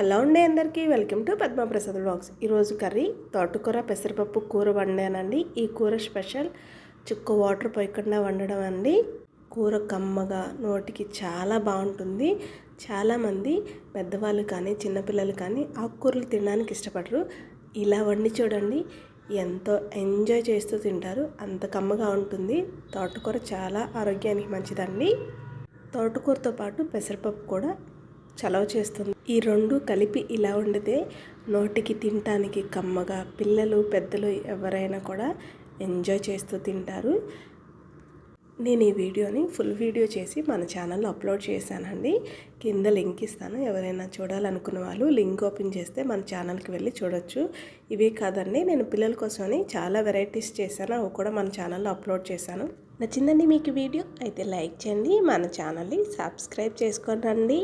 Hello అండి, అందరికీ welcome to Padma Prasad vlogs. ఈరోజు కర్రీ తోటకూర పెసరపప్పు కూర వండానండి. ఈ కూర స్పెషల్ చుక్క వాటర్ పోయకుండా వండడం అండి. కూర కమ్మగా నోటికి చాలా బాగుంటుంది. చాలామంది పెద్దవాళ్ళు కానీ చిన్నపిల్లలు కానీ ఆకుకూరలు తినడానికి ఇష్టపడరు. ఇలా వండి చూడండి, ఎంతో ఎంజాయ్ చేస్తూ తింటారు. అంత కమ్మగా ఉంటుంది. తోటకూర చాలా ఆరోగ్యానికి మంచిదండి. తోటకూరతో పాటు పెసరపప్పు కూడా చలవ చేస్తుంది. ఈ రెండు కలిపి ఇలా వండితే నోటికి తినటానికి కమ్మగా పిల్లలు పెద్దలు ఎవరైనా కూడా ఎంజాయ్ చేస్తూ తింటారు. నేను ఈ వీడియోని ఫుల్ వీడియో చేసి మన ఛానల్లో అప్లోడ్ చేశానండి. కింద లింక్ ఇస్తాను. ఎవరైనా చూడాలనుకున్న వాళ్ళు లింక్ ఓపెన్ చేస్తే మన ఛానల్కి వెళ్ళి చూడొచ్చు. ఇవే కాదండి, నేను పిల్లల కోసమని చాలా వెరైటీస్ చేశాను. అవి కూడా మన ఛానల్లో అప్లోడ్ చేశాను. నచ్చిందండి మీకు వీడియో అయితే లైక్ చేయండి, మన ఛానల్ని సబ్స్క్రైబ్ చేసుకోండి.